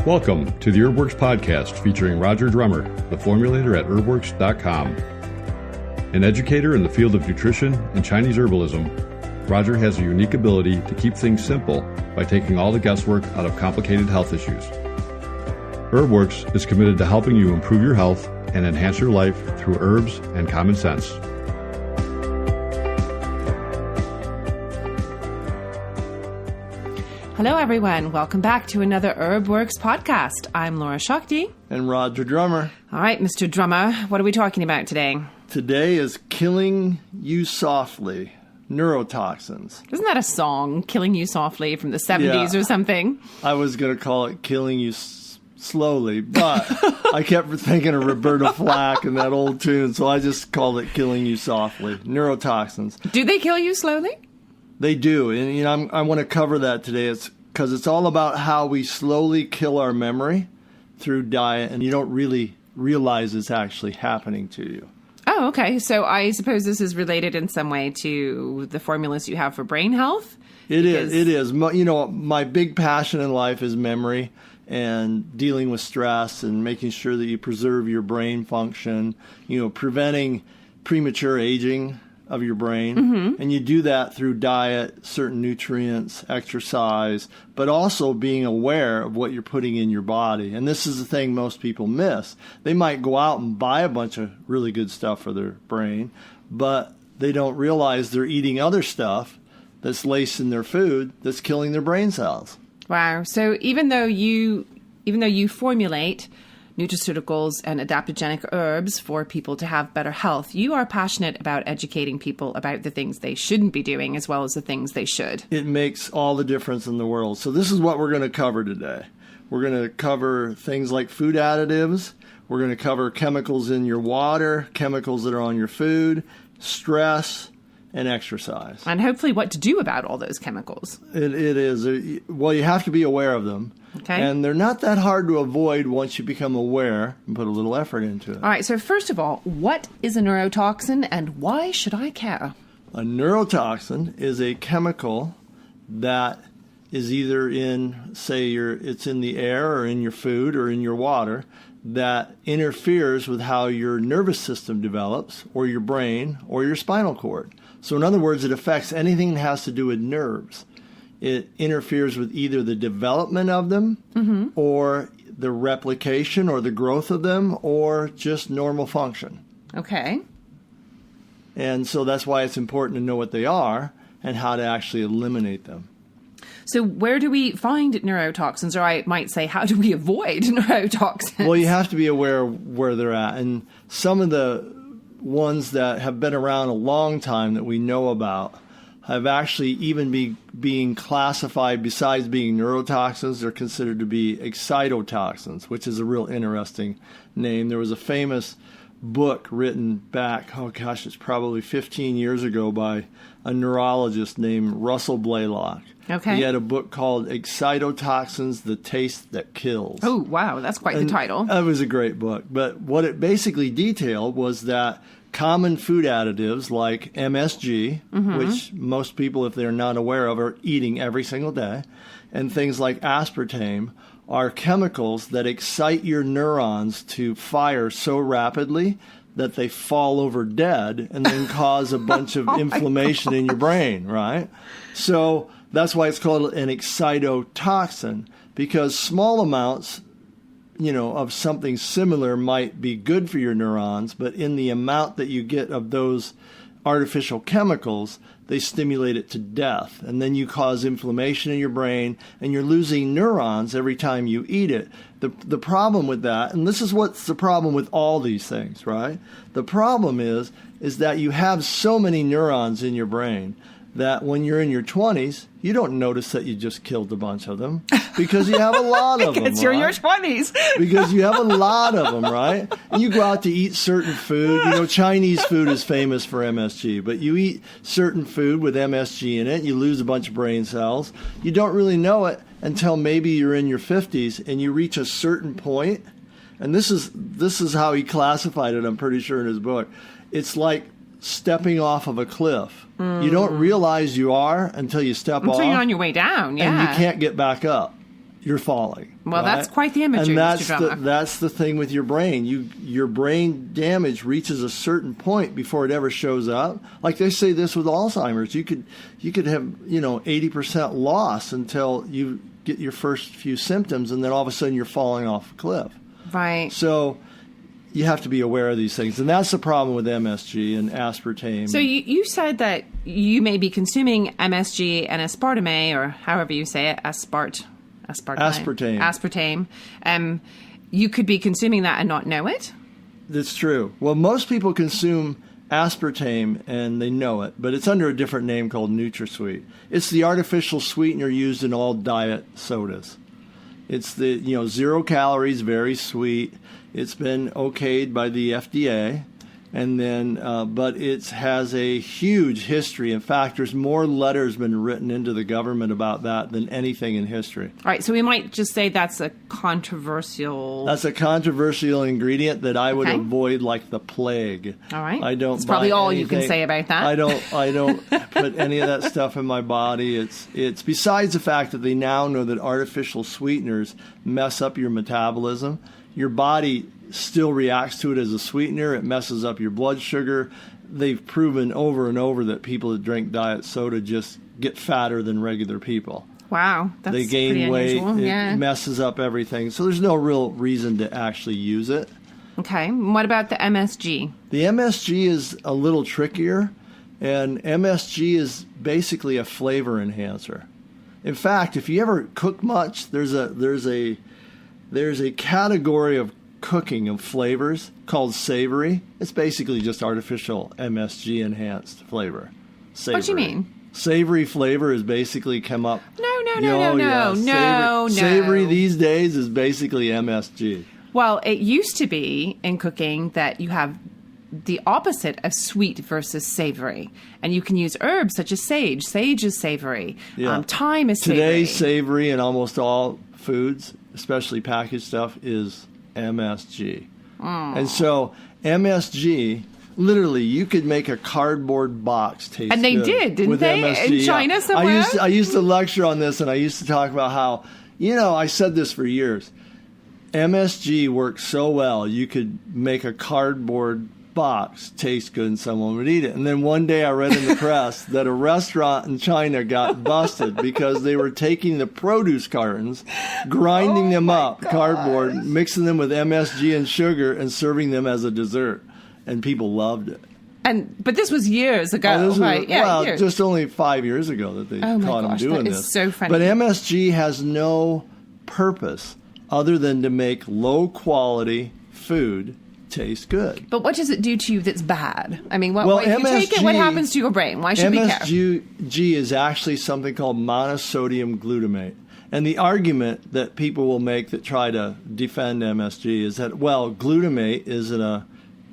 Welcome to the HerbWorks podcast featuring Roger Drummer, the formulator at herbworks.com. An educator in the field of nutrition and Chinese herbalism, Roger has a unique ability to keep things simple by taking all the guesswork out of complicated health issues. HerbWorks is committed to helping you improve your health and enhance your life through herbs and common sense. Hello, everyone. Welcome back to another HerbWorks podcast. I'm Laura Shakti. And Roger Drummer. All right, Mr. Drummer, what are we talking about today? Today is Killing You Softly, Neurotoxins. Isn't that a song, Killing You Softly, from the 70s or something? I was going to call it Killing You Slowly, but I kept thinking of Roberta Flack and that old tune, so I just called it Killing You Softly, Neurotoxins. Do they kill you slowly? They do, and I want to cover that today. It's because it's all about how we slowly kill our memory through diet, and you don't really realize it's actually happening to you. Oh, okay. So I suppose this is related in some way to the formulas you have for brain health? It is. You know, my big passion in life is memory and dealing with stress and making sure that you preserve your brain function, you know, preventing premature aging of your brain. Mm-hmm. And you do that through diet, certain nutrients, exercise, but also being aware of what you're putting in your body. And this is the thing most people miss. They might go out and buy a bunch of really good stuff for their brain, but they don't realize they're eating other stuff that's laced in their food that's killing their brain cells. Wow. So even though you formulate nutraceuticals and adaptogenic herbs for people to have better health, you are passionate about educating people about the things they shouldn't be doing as well as the things they should. It makes all the difference in the world. So this is what we're going to cover today. We're going to cover things like food additives. We're going to cover chemicals in your water, chemicals that are on your food, stress, and exercise. And hopefully what to do about all those chemicals. It is. Well, you have to be aware of them. Okay. And they're not that hard to avoid once you become aware and put a little effort into it. All right. So first of all, what is a neurotoxin and why should I care? A neurotoxin is a chemical that is either in, it's in the air or in your food or in your water that interferes with how your nervous system develops or your brain or your spinal cord. So in other words, it affects anything that has to do with nerves. It interferes with either the development of them mm-hmm. or the replication or the growth of them or just normal function. Okay. And so that's why it's important to know what they are and how to actually eliminate them. So where do we find neurotoxins? Or I might say, how do we avoid neurotoxins? Well, you have to be aware of where they're at. And some of the ones that have been around a long time that we know about have actually even being classified, besides being neurotoxins, they're considered to be excitotoxins, which is a real interesting name. There was a famous book written back, it's probably 15 years ago by a neurologist named Russell Blaylock. Okay. He had a book called Excitotoxins, The Taste That Kills. Oh, wow, that's quite the title. That was a great book. But what it basically detailed was that common food additives like MSG, mm-hmm. which most people, if they're not aware of, are eating every single day, and things like aspartame are chemicals that excite your neurons to fire so rapidly that they fall over dead and then cause a bunch of inflammation in your brain, right? So that's why it's called an excitotoxin, because small amounts of something similar might be good for your neurons, but in the amount that you get of those artificial chemicals, they stimulate it to death. And then you cause inflammation in your brain, and you're losing neurons every time you eat it. The problem with that, and this is what's the problem with all these things, right? The problem is that you have so many neurons in your brain that when you're in your 20s, you don't notice that you just killed a bunch of them because you have a lot of them. Because you're in your 20s. Because you have a lot of them, right? And you go out to eat certain food. Chinese food is famous for MSG, but you eat certain food with MSG in it, you lose a bunch of brain cells. You don't really know it until maybe you're in your 50s and you reach a certain point. And this is how he classified it, I'm pretty sure, in his book. It's like stepping off of a cliff. You don't realize you are until you step off. Until you're on your way down, yeah. And you can't get back up. you're falling. Well, right? that's quite the imagery, and that's Mr. Drummer. that's the thing with your brain. Your brain damage reaches a certain point before it ever shows up. Like they say this with Alzheimer's, you could have 80% loss until you get your first few symptoms, and then all of a sudden you're falling off a cliff. Right. So you have to be aware of these things, and that's the problem with MSG and aspartame. So you said that you may be consuming MSG and aspartame, or however you say it, aspartame. You could be consuming that and not know it? That's true. Well, most people consume aspartame and they know it, but it's under a different name called NutraSweet. It's the artificial sweetener used in all diet sodas. It's the 0 calories, very sweet. It's been okayed by the FDA, and then but it has a huge history. In fact, there's more letters been written into the government about that than anything in history. All right, so we might just say that's a controversial. That's a controversial ingredient that I would avoid like the plague. All right, I don't. That's probably all anything. You can say about that. I don't put any of that stuff in my body. It's besides the fact that they now know that artificial sweeteners mess up your metabolism. Your body still reacts to it as a sweetener. It messes up your blood sugar. They've proven over and over that people that drink diet soda just get fatter than regular people. Wow, that's they gain pretty weight. unusual. It messes up everything. So there's no real reason to actually use it. Okay. What about the MSG? The MSG is a little trickier, and MSG is basically a flavor enhancer. In fact, if you ever cook much, there's a category of cooking of flavors called savory. It's basically just artificial MSG enhanced flavor. Savory. What do you mean? Savory flavor has basically come up. No. Savory these days is basically MSG. Well, it used to be in cooking that you have the opposite of sweet versus savory. And you can use herbs such as sage. Sage is savory. Yeah. Thyme is savory. Today, savory in almost all foods, especially packaged stuff, is MSG. And so MSG, literally, you could make a cardboard box taste And they good did, didn't with they? MSG. In China somewhere? I used to lecture on this, and I used to talk about how, I said this for years. MSG works so well, you could make a cardboard box taste good and someone would eat it. And then one day I read in the press that a restaurant in China got busted because they were taking the produce cartons, grinding them up, cardboard, mixing them with MSG and sugar, and serving them as a dessert. And people loved it. But this was years ago, right? Years. Just only 5 years ago that they caught them doing that this. Is so funny. But MSG has no purpose other than to make low quality food taste good. But what does it do to you that's bad? I mean, if MSG, you take it, what happens to your brain? Why should we care? MSG is actually something called monosodium glutamate. And the argument that people will make that try to defend MSG is that, glutamate is an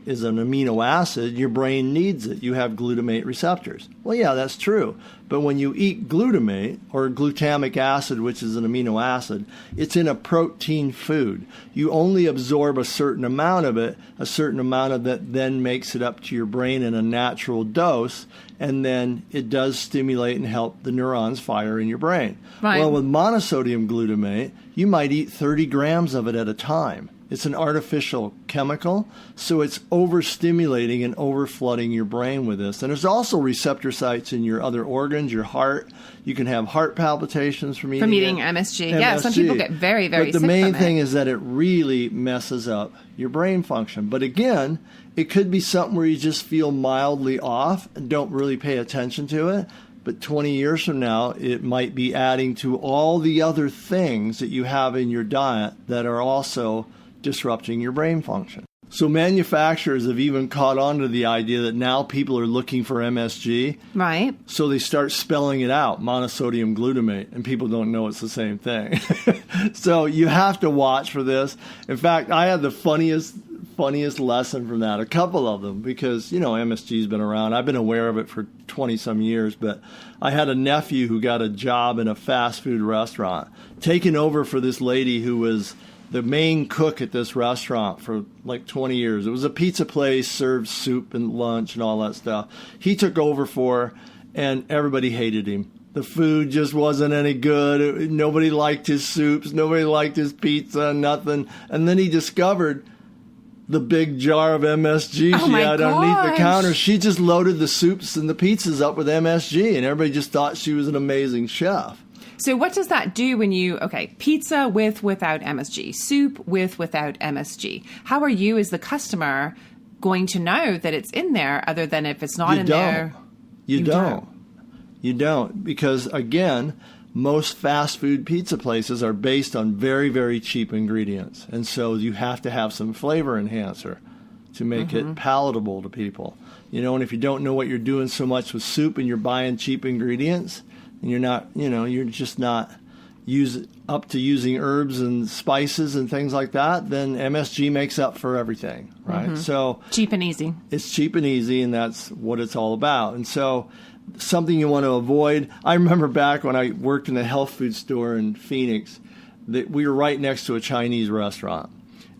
amino acid. Your brain needs it. You have glutamate receptors. Well, yeah, that's true. But when you eat glutamate, or glutamic acid, which is an amino acid, it's in a protein food. You only absorb a certain amount of it. A certain amount of it then makes it up to your brain in a natural dose, and then it does stimulate and help the neurons fire in your brain. Right. Well, with monosodium glutamate, you might eat 30 grams of it at a time. It's an artificial chemical, so it's overstimulating and overflooding your brain with this. And there's also receptor sites in your other organs, your heart. You can have heart palpitations from eating MSG. Yeah, some people get very, very sick from it. But the main thing is that it really messes up your brain function. But again, it could be something where you just feel mildly off and don't really pay attention to it. But 20 years from now, it might be adding to all the other things that you have in your diet that are also disrupting your brain function. So manufacturers have even caught on to the idea that now people are looking for MSG. Right. So they start spelling it out, monosodium glutamate, and people don't know it's the same thing. So you have to watch for this. In fact, I had the funniest lesson from that, a couple of them, because, MSG's been around. I've been aware of it for 20-some years, but I had a nephew who got a job in a fast food restaurant, taking over for this lady who was the main cook at this restaurant for like 20 years. It was a pizza place, served soup and lunch and all that stuff. He took over for her, and everybody hated him. The food just wasn't any good. Nobody liked his soups. Nobody liked his pizza, nothing. And then he discovered the big jar of MSG she had underneath the counter. She just loaded the soups and the pizzas up with MSG, and everybody just thought she was an amazing chef. So what does that do when you, pizza without MSG, soup without MSG? How are you as the customer going to know that it's in there other than if it's not there? You don't. Because, again, most fast food pizza places are based on very, very cheap ingredients. And so you have to have some flavor enhancer to make it palatable to people. And if you don't know what you're doing so much with soup and you're buying cheap ingredients, and you're not, you're just not up to using herbs and spices and things like that, then MSG makes up for everything, right? So cheap and easy. It's cheap and easy, and that's what it's all about. And so something you want to avoid. I remember back when I worked in a health food store in Phoenix, that we were right next to a Chinese restaurant.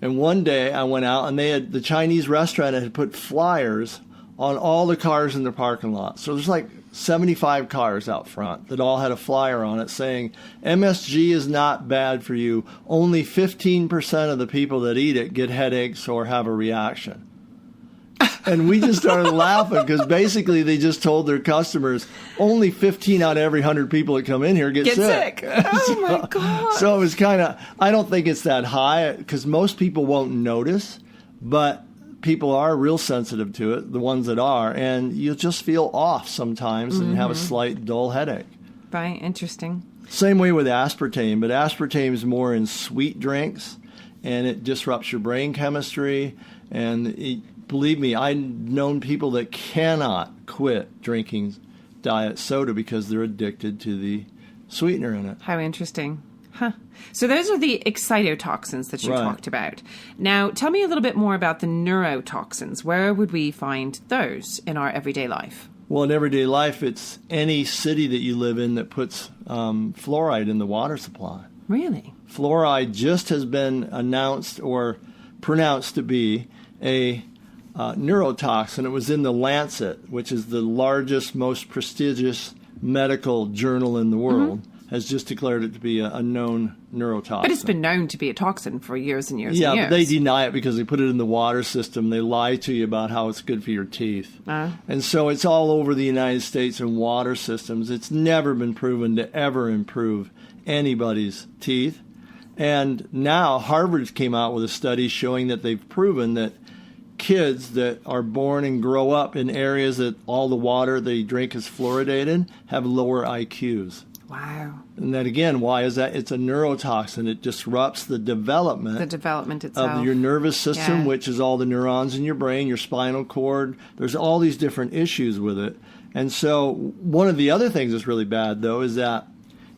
And one day I went out, and the Chinese restaurant had put flyers on all the cars in the parking lot. So there's like 75 cars out front that all had a flyer on it saying, MSG is not bad for you. Only 15% of the people that eat it get headaches or have a reaction. And we just started laughing because basically they just told their customers only 15 out of every 100 people that come in here get sick. Oh, my God. So it was I don't think it's that high because most people won't notice, but people are real sensitive to it, the ones that are, and you'll just feel off sometimes and have a slight dull headache. Right, interesting. Same way with aspartame, but aspartame is more in sweet drinks, and it disrupts your brain chemistry. And believe me, I've known people that cannot quit drinking diet soda because they're addicted to the sweetener in it. How interesting. Huh. So those are the excitotoxins that you talked about. Now, tell me a little bit more about the neurotoxins. Where would we find those in our everyday life? Well, in everyday life, it's any city that you live in that puts fluoride in the water supply. Really? Fluoride just has been announced or pronounced to be a neurotoxin. It was in the Lancet, which is the largest, most prestigious medical journal in the world. Has just declared it to be a known neurotoxin. But it's been known to be a toxin for years and years and years. Yeah, but they deny it because they put it in the water system. They lie to you about how it's good for your teeth. And so it's all over the United States in water systems. It's never been proven to ever improve anybody's teeth. And now Harvard's came out with a study showing that they've proven that kids that are born and grow up in areas that all the water they drink is fluoridated have lower IQs. Wow. And that, again, why is that? It's a neurotoxin. It disrupts the development itself of your nervous system, which is all the neurons in your brain, your spinal cord. There's all these different issues with it. And so one of the other things that's really bad, though, is that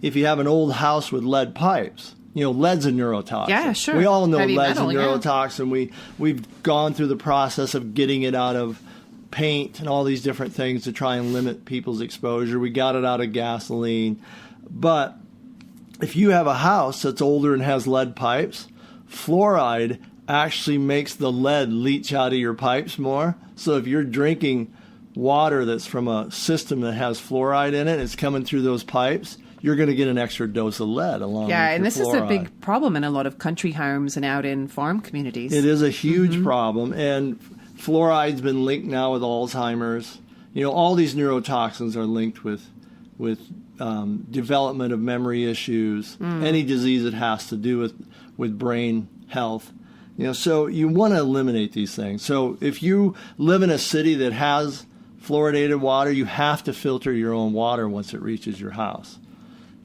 if you have an old house with lead pipes, lead's a neurotoxin. Yeah, sure. We all know lead's metal, a neurotoxin. We've gone through the process of getting it out of paint and all these different things to try and limit people's exposure. We got it out of gasoline. But if you have a house that's older and has lead pipes, fluoride actually makes the lead leach out of your pipes more. So if you're drinking water that's from a system that has fluoride in it, it's coming through those pipes, you're going to get an extra dose of lead along with your and this fluoride. Is a big problem in a lot of country homes and out in farm communities. It is a huge problem, and fluoride's been linked now with Alzheimer's. All these neurotoxins are linked with development of memory issues, any disease that has to do with brain health. So you want to eliminate these things. So if you live in a city that has fluoridated water, you have to filter your own water once it reaches your house.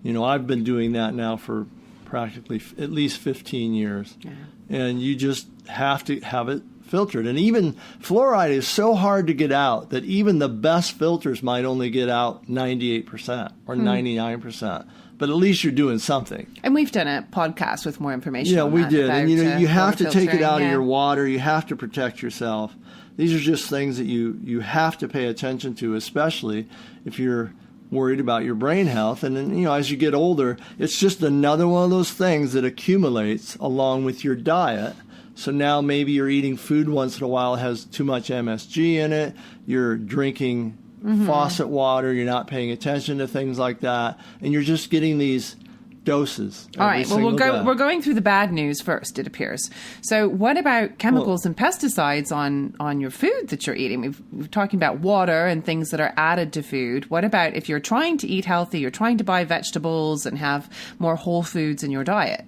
I've been doing that now for practically at least 15 years. Yeah. And you just have to have it filtered. And even fluoride is so hard to get out that even the best filters might only get out 98% or 99%. But at least you're doing something. And we've done a podcast with more information. Yeah, on we that did. about, And you have to take it out yeah. of your water. You have to protect yourself. These are just things that you have to pay attention to, especially if you're worried about your brain health. And then, as you get older, it's just another one of those things that accumulates along with your diet. So now maybe you're eating food once in a while that has too much MSG in it. You're drinking faucet water. You're not paying attention to things like that. And you're just getting these doses. All right. Well, we're going through the bad news first, it appears. So what about chemicals and pesticides on your food that you're eating? We're talking about water and things that are added to food. What about if you're trying to eat healthy, you're trying to buy vegetables and have more whole foods in your diet?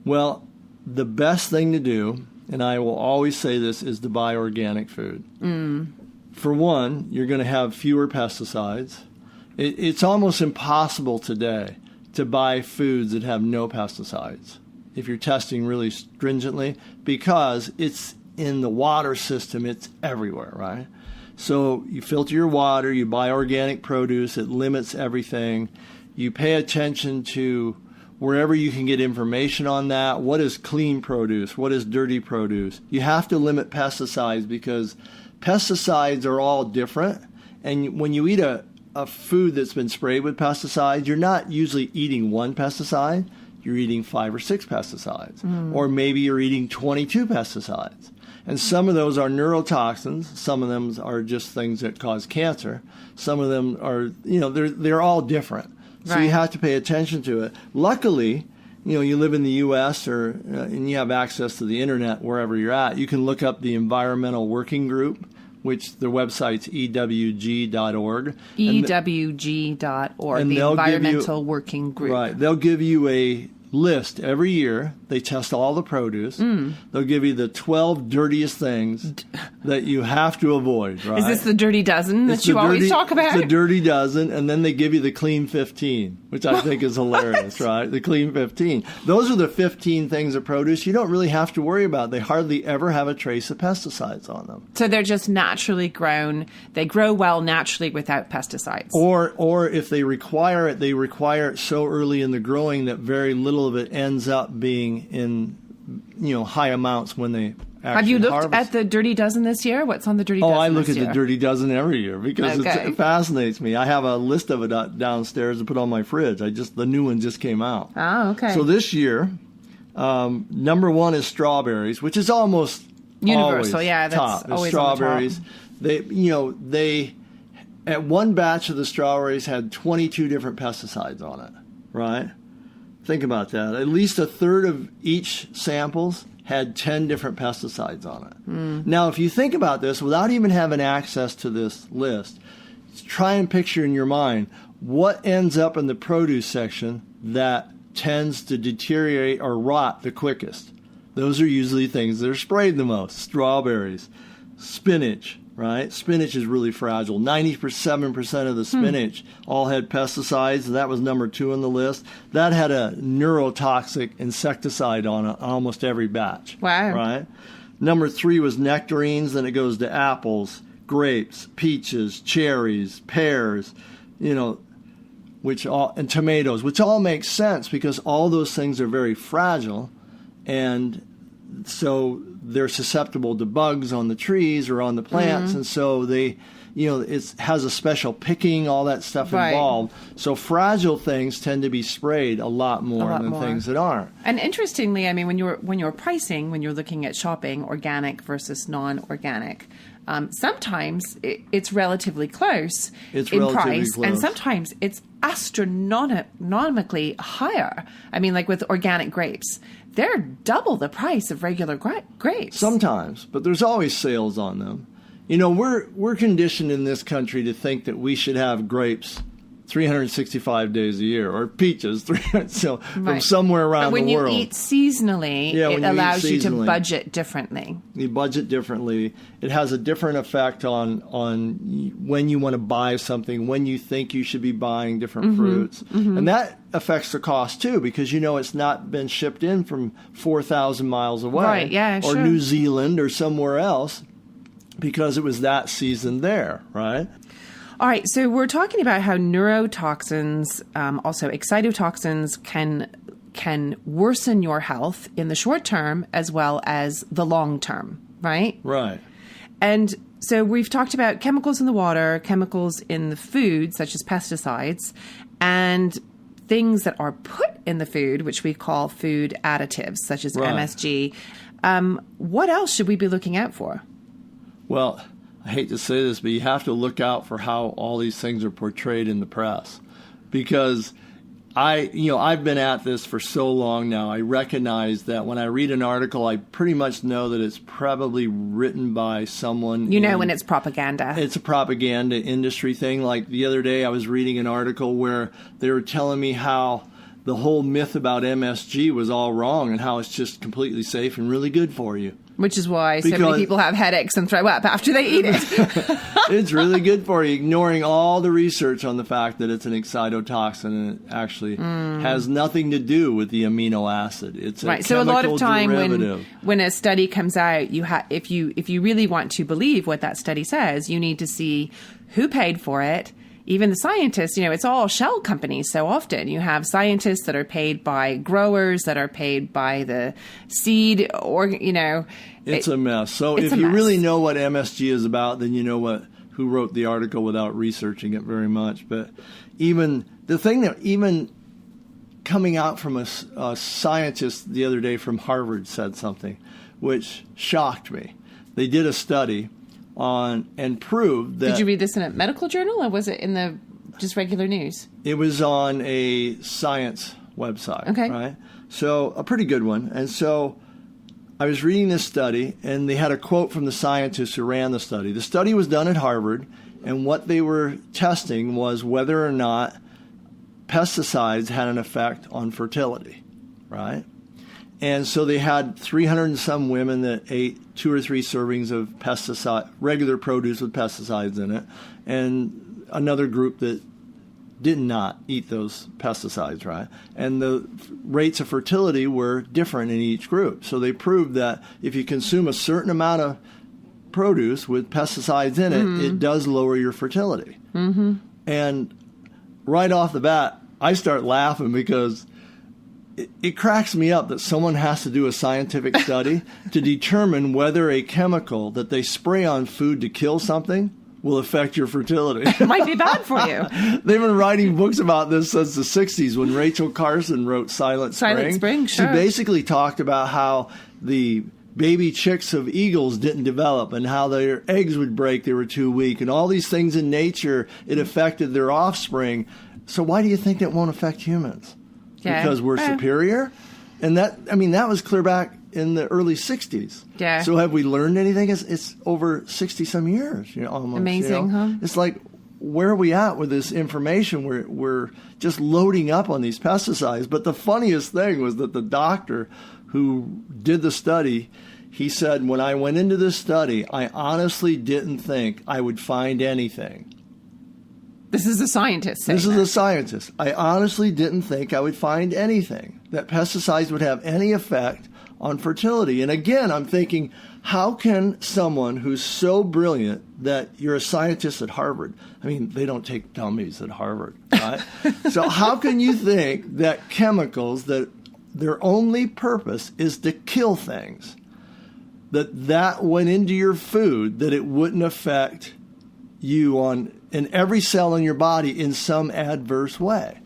Well, the best thing to do, and I will always say this, is to buy organic food. For one, you're going to have fewer pesticides. It's almost impossible today to buy foods that have no pesticides if you're testing really stringently, because it's in the water system, it's everywhere, right? So you filter your water, you buy organic produce, it limits everything. You pay attention to wherever you can get information on that. What is clean produce? What is dirty produce? You have to limit pesticides because pesticides are all different. And when you eat a food that's been sprayed with pesticides, you're not usually eating one pesticide. You're eating 5 or 6 pesticides. Or maybe you're eating 22 pesticides. And some of those are neurotoxins. Some of them are just things that cause cancer. Some of them are, they're all different. So you have to pay attention to it. Luckily, you live in the U.S. and you have access to the internet wherever you're at. You can look up the Environmental Working Group, which their website's ewg.org. ewg.org, the Environmental Working Group. Right. They'll give you a list every year. They test all the produce. They'll give you the 12 dirtiest things that you have to avoid, right? Is this the dirty dozen that you always talk about? It's the dirty dozen, and then they give you the clean 15, which I think is hilarious, right? The clean 15. Those are the 15 things of produce you don't really have to worry about. They hardly ever have a trace of pesticides on them. So they're just naturally grown. They grow well naturally without pesticides. Or if they require it, they require it so early in the growing that very little of it ends up being in high amounts when they actually Have you looked harvest. at the Dirty Dozen this year? What's on the Dirty Dozen I look this at year? the Dirty Dozen every year because it fascinates me. I have a list of it downstairs to put on my fridge. The new one just came out. Oh, okay. So this year, number 1 is strawberries, which is almost universal. Always Yeah, that's top. always Strawberries. on the top. They at one batch of the strawberries had 22 different pesticides on it, right? Think about that. At least a third of each samples had 10 different pesticides on it. Now, if you think about this, without even having access to this list, try and picture in your mind what ends up in the produce section that tends to deteriorate or rot the quickest. Those are usually things that are sprayed the most. Strawberries, spinach, right? Spinach is really fragile. 97% of the spinach all had pesticides. That was number 2 on the list. That had a neurotoxic insecticide on it, almost every batch. Wow. Right? Number 3 was nectarines. Then it goes to apples, grapes, peaches, cherries, pears, and tomatoes, which all makes sense because all those things are very fragile. And so they're susceptible to bugs on the trees or on the plants, and so they, it has a special picking, all that stuff involved. So fragile things tend to be sprayed a lot more than things that aren't. And interestingly, I mean, when you're pricing, when you're looking at shopping organic versus non-organic, sometimes it's relatively close in price, and sometimes it's astronomically higher. I mean, like with organic grapes, they're double the price of regular grapes. Sometimes, but there's always sales on them. We're conditioned in this country to think that we should have grapes 365 days a year, or peaches, from somewhere around the world. But when you eat seasonally, it allows you to budget differently. You budget differently. It has a different effect on when you want to buy something, when you think you should be buying different fruits. And that affects the cost too, because it's not been shipped in from 4,000 miles away, right? Yeah, or New Zealand or somewhere else, because it was that season there, right? All right, so we're talking about how neurotoxins, also excitotoxins, can worsen your health in the short term as well as the long term, right? Right. And so we've talked about chemicals in the water, chemicals in the food, such as pesticides, and things that are put in the food, which we call food additives, such as MSG. What else should we be looking out for? Well, I hate to say this, but you have to look out for how all these things are portrayed in the press, because I've been at this for so long now. I recognize that when I read an article, I pretty much know that it's probably written by someone. When it's propaganda. It's a propaganda industry thing. Like the other day, I was reading an article where they were telling me how the whole myth about MSG was all wrong and how it's just completely safe and really good for you. Which is why so many people have headaches and throw up after they eat it. It's really good for you, ignoring all the research on the fact that it's an excitotoxin and it actually has nothing to do with the amino acid. It's a So a lot of time derivative. when a study comes out, if you really want to believe what that study says, you need to see who paid for it. Even the scientists, it's all shell companies so often. You have scientists that are paid by growers, that are paid by the seed, It's a mess. So if you really know what MSG is about, then you know who wrote the article without researching it very much. But even the thing that coming out from a scientist the other day from Harvard said something which shocked me. They did a study on and proved that... Did you read this in a medical journal or was it in the just regular news? It was on a science website. Okay. Right? So a pretty good one. And so I was reading this study and they had a quote from the scientist who ran the study. The study was done at Harvard and what they were testing was whether or not pesticides had an effect on fertility. Right? And so they had 300 and some women that ate 2 or 3 servings of regular produce with pesticides in it, and another group that did not eat those pesticides, right? And the rates of fertility were different in each group. So they proved that if you consume a certain amount of produce with pesticides in it, it does lower your fertility. Mm-hmm. And right off the bat, I start laughing because it cracks me up that someone has to do a scientific study to determine whether a chemical that they spray on food to kill something will affect your fertility. It might be bad for you. They've been writing books about this since the 60s when Rachel Carson wrote Silent Spring. Silent Spring, sure. She basically talked about how the baby chicks of eagles didn't develop and how their eggs would break, they were too weak, and all these things in nature, it affected their offspring. So why do you think that won't affect humans? Yeah. Because we're superior? And that was clear back in the early 60s. Yeah. So have we learned anything? It's over 60 some years, almost. Amazing, huh? It's like, where are we at with this information? We're just loading up on these pesticides. But the funniest thing was that the doctor who did the study, he said, when I went into this study, I honestly didn't think I would find anything. This is a scientist saying This is a scientist. I honestly didn't think I would find anything, that pesticides would have any effect on fertility. And again, I'm thinking, how can someone who's so brilliant that you're a scientist at Harvard, they don't take dummies at Harvard, right? So how can you think that chemicals that their only purpose is to kill things, that went into your food, that it wouldn't affect you in every cell in your body in some adverse way?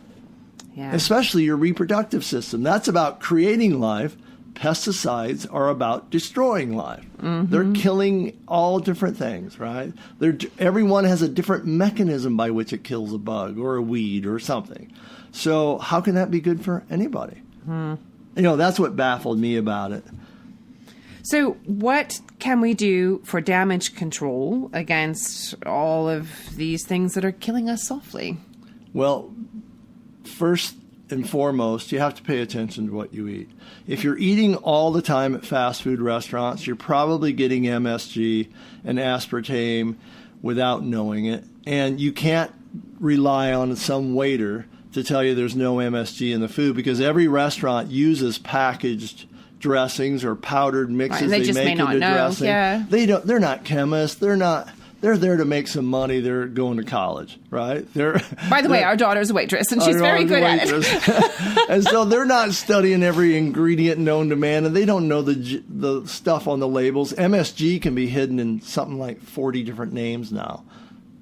Yeah. Especially your reproductive system. That's about creating life. Pesticides are about destroying life. Mm-hmm. They're killing all different things, right? Everyone has a different mechanism by which it kills a bug or a weed or something. So how can that be good for anybody? That's what baffled me about it. So what can we do for damage control against all of these things that are killing us softly? Well, first and foremost, you have to pay attention to what you eat. If you're eating all the time at fast food restaurants, you're probably getting MSG and aspartame without knowing it. And you can't rely on some waiter to tell you there's no MSG in the food, because every restaurant uses packaged dressings or powdered mixes they just make may not into know. dressing. Yeah. They're not chemists. They're there to make some money. They're going to college, right? By the way, our daughter's a waitress, and she's very good at it. And so they're not studying every ingredient known to man, and they don't know the stuff on the labels. MSG can be hidden in something like 40 different names now.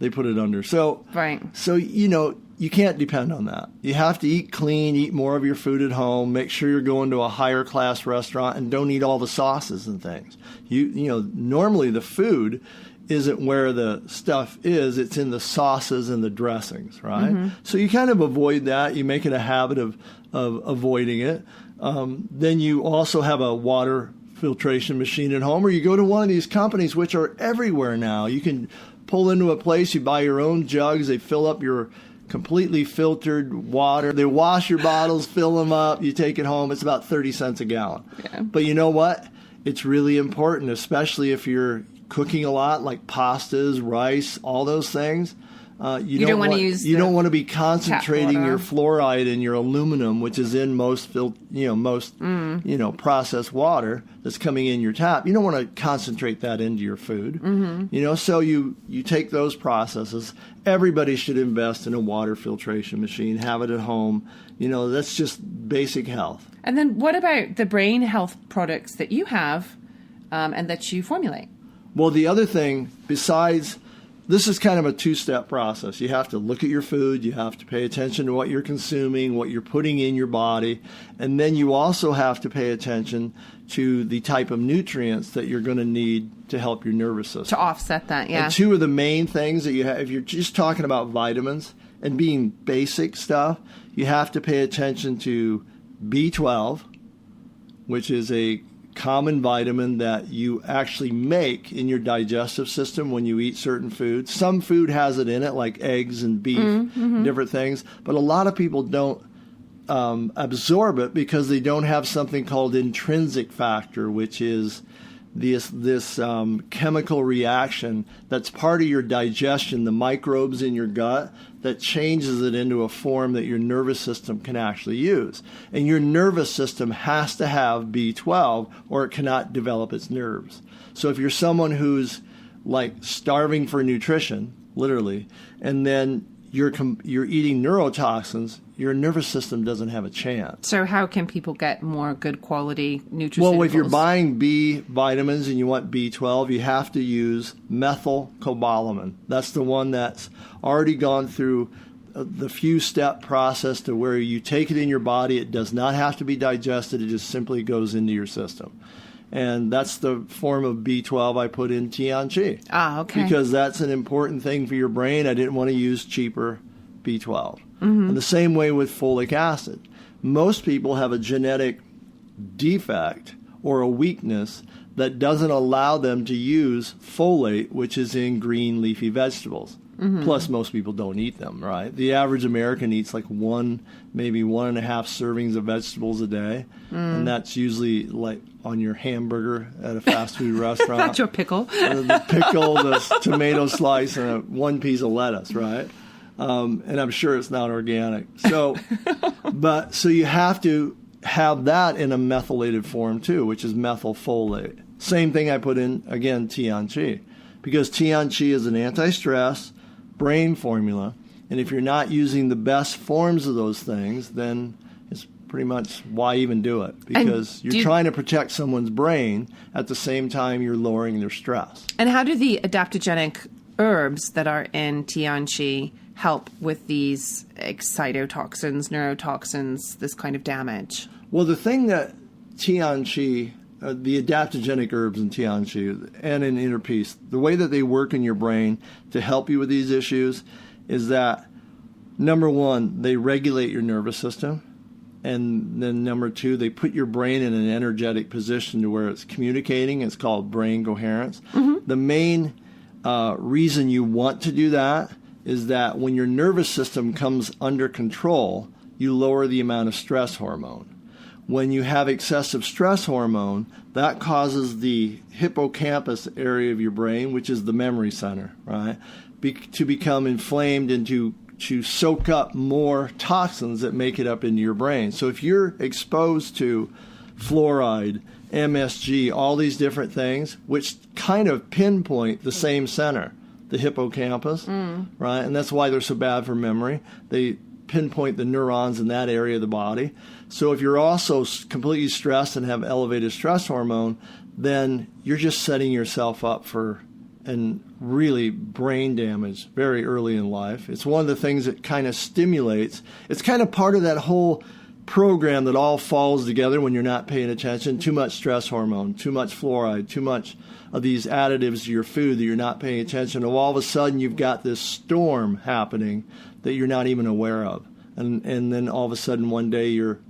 They put it under. So, right. So, you can't depend on that. You have to eat clean, eat more of your food at home, make sure you're going to a higher class restaurant, and don't eat all the sauces and things. Normally the food isn't where the stuff is. It's in the sauces and the dressings, right? So you kind of avoid that. You make it a habit of avoiding it. Then you also have a water filtration machine at home, or you go to one of these companies, which are everywhere now. You can pull into a place, you buy your own jugs, they fill up your completely filtered water. They wash your bottles, fill them up, you take it home. It's about 30 cents a gallon. Yeah. But you know what? It's really important, especially if you're cooking a lot, like pastas, rice, all those things. You don't want to use. You don't want to be concentrating your fluoride in your aluminum, which is in most processed water that's coming in your tap. You don't want to concentrate that into your food. So you take those processes. Everybody should invest in a water filtration machine. Have it at home. That's just basic health. And then what about the brain health products that you have and that you formulate? Well, the other thing besides. This is kind of a two-step process. You have to look at your food. You have to pay attention to what you're consuming, what you're putting in your body. And then you also have to pay attention to the type of nutrients that you're going to need to help your nervous system. To offset that, yeah. And two of the main things that you have, if you're just talking about vitamins and being basic stuff, you have to pay attention to B12, which is a common vitamin that you actually make in your digestive system when you eat certain foods. Some food has it in it, like eggs and beef, different things. But a lot of people don't absorb it because they don't have something called intrinsic factor, which is this chemical reaction that's part of your digestion, the microbes in your gut, that changes it into a form that your nervous system can actually use. And your nervous system has to have B12 or it cannot develop its nerves. So if you're someone who's like starving for nutrition, literally, and then you're eating neurotoxins, your nervous system doesn't have a chance. So how can people get more good quality nutraceuticals? Well, if you're buying B vitamins and you want B12, you have to use methylcobalamin. That's the one that's already gone through the few-step process to where you take it in your body. It does not have to be digested. It just simply goes into your system. And that's the form of B12 I put in Tianchi. Ah, okay. Because that's an important thing for your brain. I didn't want to use cheaper B12. And the same way with folic acid. Most people have a genetic defect or a weakness that doesn't allow them to use folate, which is in green leafy vegetables. Plus, most people don't eat them, right? The average American eats like maybe 1.5 servings of vegetables a day. And that's usually like on your hamburger at a fast food restaurant. That's your pickle. The pickle, the tomato slice, and one piece of lettuce, right? And I'm sure it's not organic. So you have to have that in a methylated form too, which is methylfolate. Same thing I put in, again, Tianchi. Because Tianchi is an anti-stress brain formula. And if you're not using the best forms of those things, then it's pretty much why even do it? Because you're trying to protect someone's brain at the same time you're lowering their stress. And how do the adaptogenic herbs that are in Tianchi help with these excitotoxins, neurotoxins, this kind of damage? Well, the thing that Tianchi, the adaptogenic herbs in Tianchi and in Inner Peace, the way that they work in your brain to help you with these issues is that, number one, they regulate your nervous system. And then number two, they put your brain in an energetic position to where it's communicating. It's called brain coherence. The main reason you want to do that is that when your nervous system comes under control, you lower the amount of stress hormone. When you have excessive stress hormone, that causes the hippocampus area of your brain, which is the memory center, right, to become inflamed and to soak up more toxins that make it up into your brain. So if you're exposed to fluoride, MSG, all these different things, which kind of pinpoint the same center, the hippocampus, right? And that's why they're so bad for memory. They pinpoint the neurons in that area of the body. So if you're also completely stressed and have elevated stress hormone, then you're just setting yourself up for really brain damage very early in life. It's one of the things that kind of stimulates. It's kind of part of that whole program that all falls together when you're not paying attention. Too much stress hormone, too much fluoride, too much of these additives to your food that you're not paying attention to. All of a sudden, you've got this storm happening that you're not even aware of. And then all of a sudden, one day, you're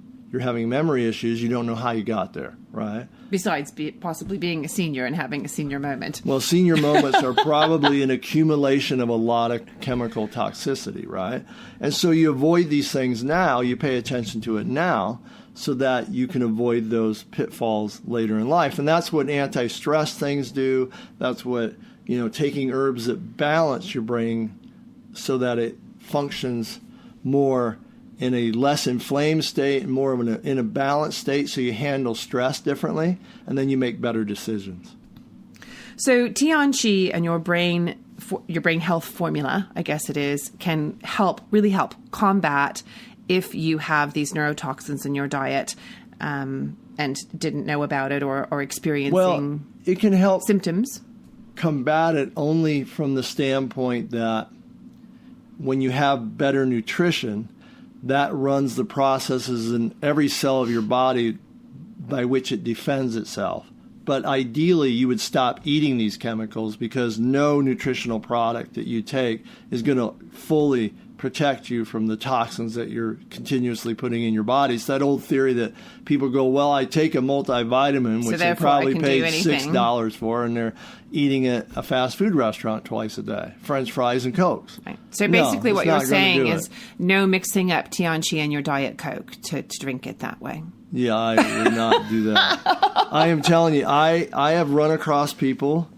having memory issues. You don't know how you got there, right? Besides possibly being a senior and having a senior moment. Well, senior moments are probably an accumulation of a lot of chemical toxicity, right? And so you avoid these things now, you pay attention to it now, so that you can avoid those pitfalls later in life. And that's what anti-stress things do. That's what, taking herbs that balance your brain so that it functions more in a less inflamed state and more of in a balanced state, so you handle stress differently, and then you make better decisions. So Tianqi and your brain health formula, I guess it is, can really help combat if you have these neurotoxins in your diet and didn't know about it or experiencing it can help symptoms. Combat it only from the standpoint that when you have better nutrition, that runs the processes in every cell of your body by which it defends itself. But ideally, you would stop eating these chemicals, because no nutritional product that you take is going to fully protect you from the toxins that you're continuously putting in your body. It's that old theory that people go, well, I take a multivitamin, which they probably paid $6 for, and they're eating at a fast food restaurant twice a day, French fries and Cokes. Right. So basically what you're saying is no mixing up Tianqi and your Diet Coke to drink it that way. Yeah, I would not do that. I am telling you, I have run across people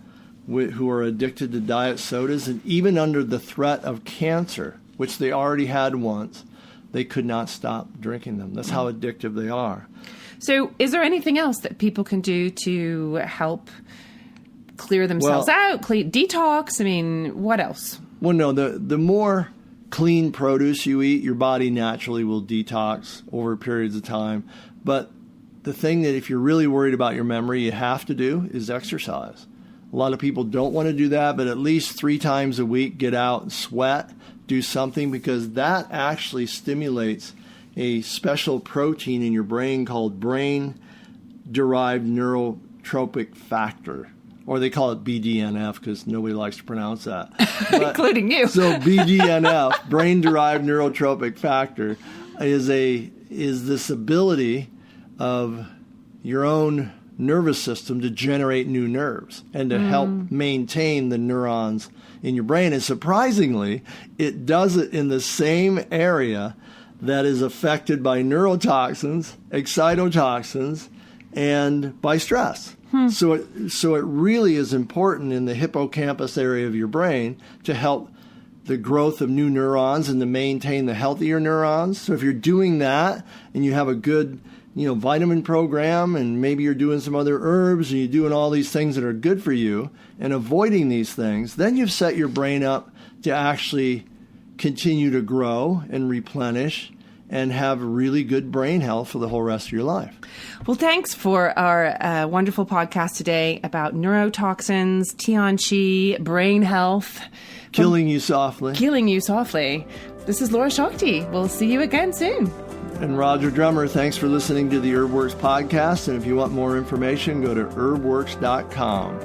who are addicted to diet sodas, and even under the threat of cancer, which they already had once, they could not stop drinking them. That's how addictive they are. So is there anything else that people can do to help clear themselves out, detox? I mean, what else? Well, no, the more clean produce you eat, your body naturally will detox over periods of time. But the thing that if you're really worried about your memory, you have to do is exercise. A lot of people don't want to do that, but at least 3 times a week, get out and sweat, do something, because that actually stimulates a special protein in your brain called brain-derived neurotropic factor, or they call it BDNF because nobody likes to pronounce that. Including you. So BDNF, brain-derived neurotropic factor, is this ability of your own nervous system to generate new nerves and to help maintain the neurons in your brain. And surprisingly, it does it in the same area that is affected by neurotoxins, excitotoxins, and by stress. So it really is important in the hippocampus area of your brain to help the growth of new neurons and to maintain the healthier neurons. So if you're doing that and you have a good vitamin program, and maybe you're doing some other herbs and you're doing all these things that are good for you and avoiding these things, then you've set your brain up to actually continue to grow and replenish and have really good brain health for the whole rest of your life. Well, thanks for our wonderful podcast today about neurotoxins, Tianqi, brain health. Killing you softly. This is Laura Shakti. We'll see you again soon. And Roger Drummer, thanks for listening to the HerbWorks podcast. And if you want more information, go to herbworks.com.